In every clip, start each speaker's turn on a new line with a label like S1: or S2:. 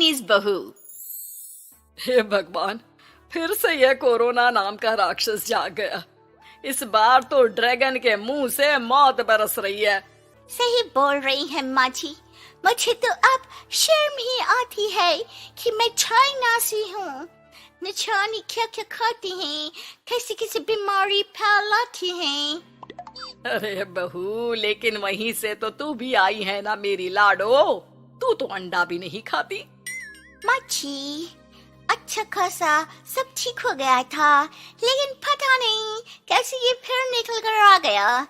S1: Chinese बहू।
S2: हे भगवान, फिर से यह कोरोना नाम का राक्षस जाग गया। इस बार तो ड्रैगन के मुंह से मौत बरस रही है।
S1: सही बोल रही है माँ जी। मुझे तो अब शर्म ही आती है कि मैं चाइना से हूँ। न जाने क्या क्या खाती हैं, कैसी कैसी बीमारी फैलाती हैं।
S2: अरे बहू, लेकिन वहीं से तो तू भी आई है ना मेरी लाडो। तू तो अंडा भी नहीं खाती।
S1: माँ जी, अच्छा खासा सब ठीक हो गया था, लेकिन पता नहीं कैसे ये फिर निकल कर आ गया।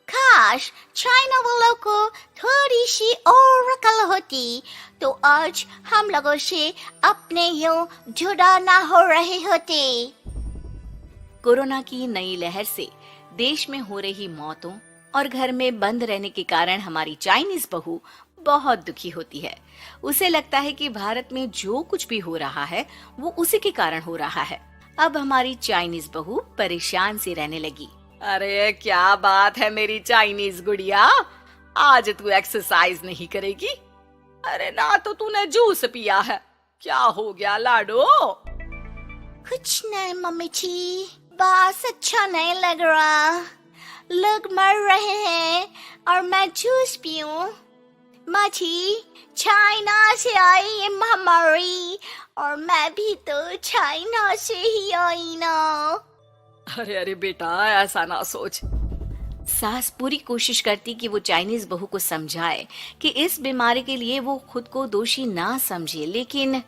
S1: काश चाइना वालों को थोड़ी सी और अकल होती तो आज हम लोगों से अपने यूं जुदा ना हो रहे होते। कोरोना की नई लहर से देश में हो रही मौतों और घर में बंद रहने के कारण हमारी चाइनीज बहू बहुत दुखी होती है। उसे लगता है कि भारत में जो कुछ भी हो रहा है वो उसी के कारण हो रहा है। अब हमारी चाइनीज बहू परेशान सी रहने लगी।
S2: अरे क्या बात है मेरी चाइनीज गुड़िया, आज तू एक्सरसाइज नहीं करेगी? अरे ना तो तूने जूस पिया है। क्या हो गया लाडो?
S1: कुछ नहीं मम्मी जी, बस अच्छा नहीं लग रहा। लोग मर रहे हैं और मैं जूस पीऊं। माँ जी, चाइना से आई ये महामारी और मैं भी तो चाइना से ही आई ना।
S2: अरे अरे बेटा, ऐसा ना सोच।
S1: सास पूरी कोशिश करती कि वो चाइनीज बहू को समझाए कि इस बीमारी के लिए वो खुद को दोषी ना समझे, लेकिन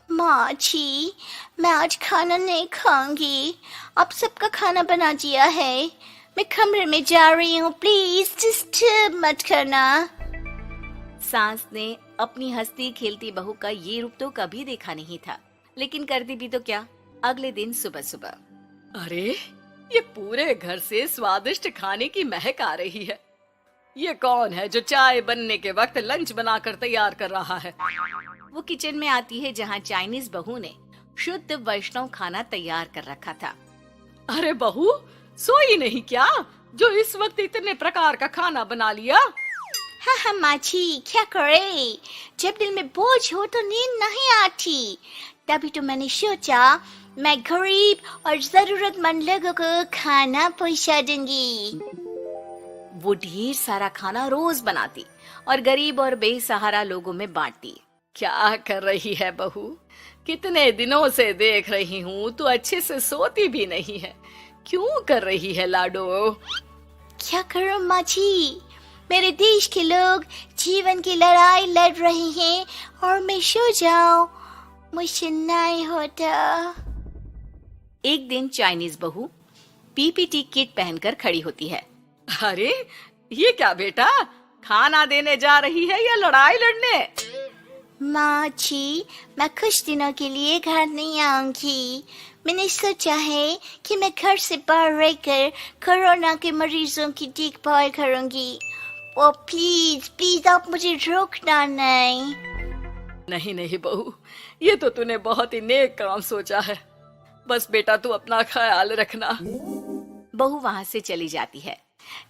S1: माँ जी, मैं आज खाना नहीं खाऊंगी। अब सबका खाना बना दिया है। मैं कमरे में जा रही हूँ, प्लीज डिस्टर्ब मत करना। सास ने अपनी हंसती खेलती बहू का ये रूप तो कभी देखा नहीं था, लेकिन करती भी तो क्या। अगले दिन सुबह सुबह
S2: अरे ये पूरे घर से स्वादिष्ट खाने की महक आ रही है। ये कौन है जो चाय बनने के वक्त लंच बनाकर तैयार कर रहा है?
S1: वो किचन में आती है जहाँ चाइनीज बहू ने शुद्ध वैष्णव खाना तैयार कर रखा था।
S2: अरे बहू, सोई नहीं क्या जो इस वक्त इतने प्रकार का खाना बना लिया?
S1: हाँ हाँ माँ जी, क्या करे, जब दिल में बोझ हो तो नींद नहीं आती। तभी तो मैंने सोचा मैं गरीब और जरूरतमंद लोगों को खाना पहुँचा दूंगी। वो ढेर सारा खाना रोज बनाती और गरीब और बेसहारा लोगों में बांटती।
S2: क्या कर रही है बहू? कितने दिनों से देख रही हूँ तू अच्छे से सोती भी नहीं है। क्यों कर रही है लाडो?
S1: क्या करूं माँ जी, मेरे देश के लोग जीवन की लड़ाई लड़ रहे हैं और मैं सो जाऊं, मुझसे नहीं होता। एक दिन चाइनीज बहू पीपीटी किट पहनकर खड़ी होती है।
S2: अरे ये क्या बेटा, खाना देने जा रही है या लड़ाई लड़ने?
S1: माँ जी, मैं कुछ दिनों के लिए घर नहीं आऊंगी। मैंने सोचा है कि मैं घर से बाहर रहकर कोरोना के मरीजों की देखभाल करूंगी। ओ प्लीज प्लीज आप मुझे रोकना नहीं।
S2: नहीं नहीं बहू, ये तो तूने बहुत ही नेक काम सोचा है। बस बेटा तू अपना ख्याल रखना।
S1: बहू वहाँ से चली जाती है,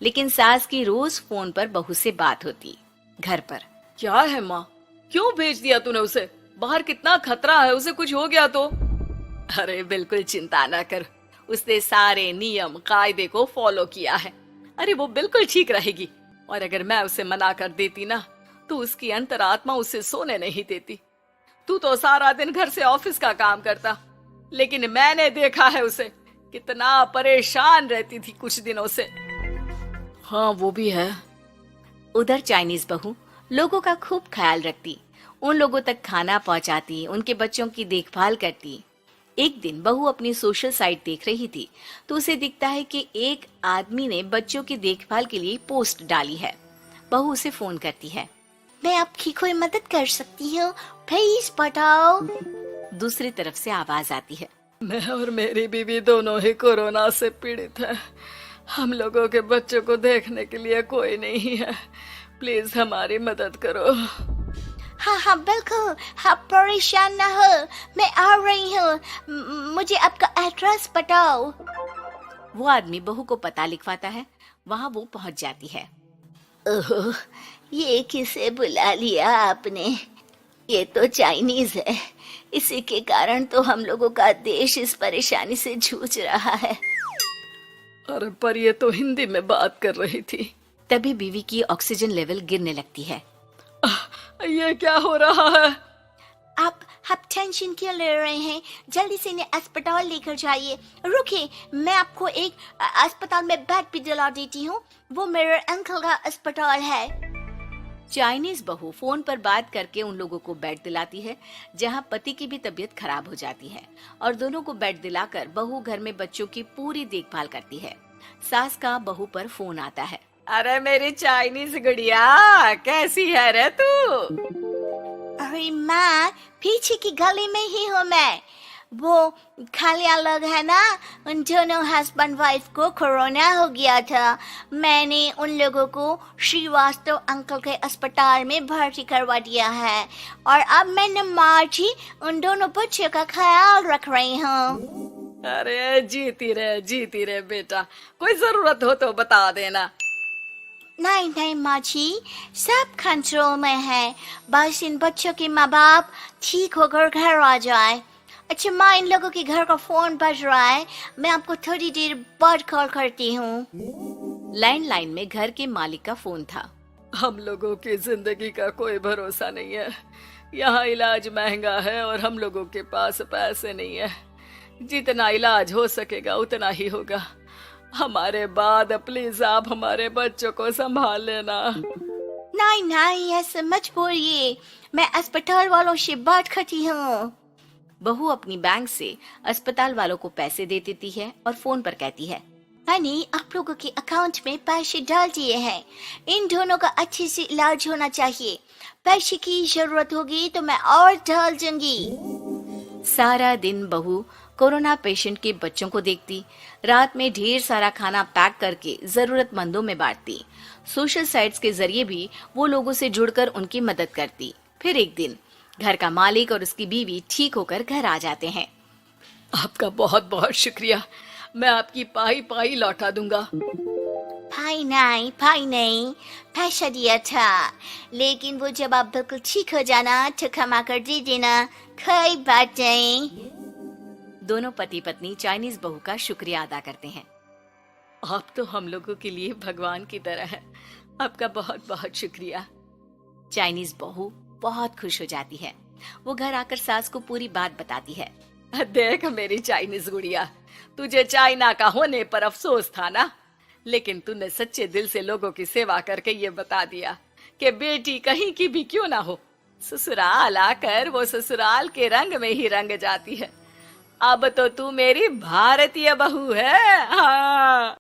S1: लेकिन सास की रोज फोन पर बहू से बात होती। घर पर
S2: क्या है माँ, क्यों भेज दिया तूने उसे? बाहर कितना खतरा है, उसे कुछ हो गया तो? अरे बिल्कुल चिंता न कर, उसने सारे नियम कायदे को फॉलो किया है। अरे वो बिल्कुल ठीक रहेगी। और अगर मैं उसे मना कर देती ना तो उसकी अंतरात्मा उसे सोने नहीं देती। तू तो सारा दिन घर से ऑफिस का काम करता, लेकिन मैंने देखा है उसे कितना परेशान रहती थी कुछ दिनों से। हाँ वो भी है।
S1: उधर चाइनीज बहू लोगों का खूब ख्याल रखती, उन लोगों तक खाना पहुंचाती, उनके बच्चों की देखभाल करती। एक दिन बहू अपनी सोशल साइट देख रही थी तो उसे दिखता है कि एक आदमी ने बच्चों की देखभाल के लिए पोस्ट डाली है। बहू उसे फोन करती है। मैं आपकी कोई मदद कर सकती हूँ, प्लीज बताओ। दूसरी तरफ से आवाज आती है।
S2: मैं और मेरी बीवी दोनों ही कोरोना से पीड़ित हैं। हम लोगों के बच्चों को देखने के लिए कोई नहीं है, प्लीज हमारी मदद करो।
S1: हाँ हाँ बिल्कुल, आप परेशान ना हो, मैं आ रही हूँ, मुझे आपका एड्रेस बताओ। वो आदमी बहू को पता लिखवाता है, वहाँ वो पहुँच जाती है। ओह, ये किसे बुला लिया आपने? ये तो चाइनीज है, इसी के कारण तो हम लोगों का देश इस परेशानी से जूझ रहा है।
S2: अरे पर ये तो हिंदी में बात कर रही थी।
S1: तभी बीवी की ऑक्सीजन लेवल गिरने लगती है।
S2: ये क्या हो रहा है?
S1: आप टेंशन क्यों ले रहे हैं? जल्दी से इन्हें अस्पताल लेकर जाइए। रुकिए, मैं आपको एक अस्पताल में बेड भी दिला देती हूँ। वो मेरे अंकल का अस्पताल है। चाइनीज बहू फोन पर बात करके उन लोगों को बेड दिलाती है, जहाँ पति की भी तबीयत खराब हो जाती है और दोनों को बेड दिलाकर बहू घर में बच्चों की पूरी देखभाल करती है। सास का बहू पर फोन आता है।
S2: अरे मेरी चाइनीज गुड़िया, कैसी है रे तू?
S1: अरे माँ, पीछे की गली में ही हूँ मैं। वो खालिया लोग है ना, उन दोनों हस्बैंड वाइफ को कोरोना हो गया था। मैंने उन लोगों को श्रीवास्तव अंकल के अस्पताल में भर्ती करवा दिया है और अब मैं नमाज ही उन दोनों बच्चों का ख्याल रख रही हूँ।
S2: अरे जीती रहे बेटा, कोई जरूरत हो तो बता देना।
S1: नहीं माँ जी, सब कंट्रोल में है। बस इन बच्चों के माँ बाप ठीक होकर घर आ जाए। अच्छा माँ, इन लोगों के घर का फोन बज रहा है, मैं आपको थोड़ी देर बाद कॉल करती हूँ। लैंडलाइन में घर के मालिक का फोन था।
S2: हम लोगों की जिंदगी का कोई भरोसा नहीं है। यहाँ इलाज महंगा है और हम लोगों के पास पैसे नहीं है। जितना इलाज हो सकेगा उतना ही होगा। हमारे बाद प्लीज आप हमारे बच्चों को संभाल लेना।
S1: नहीं, ऐसे मत बोलिए, मैं अस्पताल वालों से बात करती हूँ। बहू अपनी बैंक से अस्पताल वालों को पैसे दे देती है और फोन पर कहती है, मैंने आप लोगों के अकाउंट में पैसे डाल दिए हैं। इन दोनों का अच्छे से इलाज होना चाहिए। पैसे की जरूरत होगी तो मैं और डाल दूंगी। सारा दिन बहू कोरोना पेशेंट के बच्चों को देखती, रात में ढेर सारा खाना पैक करके जरूरतमंदों में बांटती। सोशल साइट्स के जरिए भी वो लोगों से जुड़कर उनकी मदद करती। फिर एक दिन घर का मालिक और उसकी बीवी ठीक होकर घर आ जाते हैं।
S2: आपका बहुत बहुत शुक्रिया, मैं आपकी पाई पाई लौटा दूंगा।
S1: भाई नहीं, पैसा दिया था, लेकिन वो जब आप बिल्कुल ठीक हो जाना तो क्षमा कर दे देना, कोई बात नहीं। दोनों पति पत्नी चाइनीज बहू का शुक्रिया अदा करते हैं।
S2: आप तो हम लोगों के लिए भगवान की तरह है, आपका बहुत बहुत शुक्रिया।
S1: चाइनीज बहू बहुत खुश हो जाती है। वो घर आकर सास को पूरी बात बताती है।
S2: देख मेरी चाइनीज गुड़िया, तुझे चाइना का होने पर अफसोस था ना, लेकिन तूने सच्चे दिल से लोगों की सेवा करके ये बता दिया कि बेटी कहीं की भी क्यों ना हो, ससुराल आकर वो ससुराल के रंग में ही रंग जाती है। अब तो तू मेरी भारतीय बहू है। हाँ।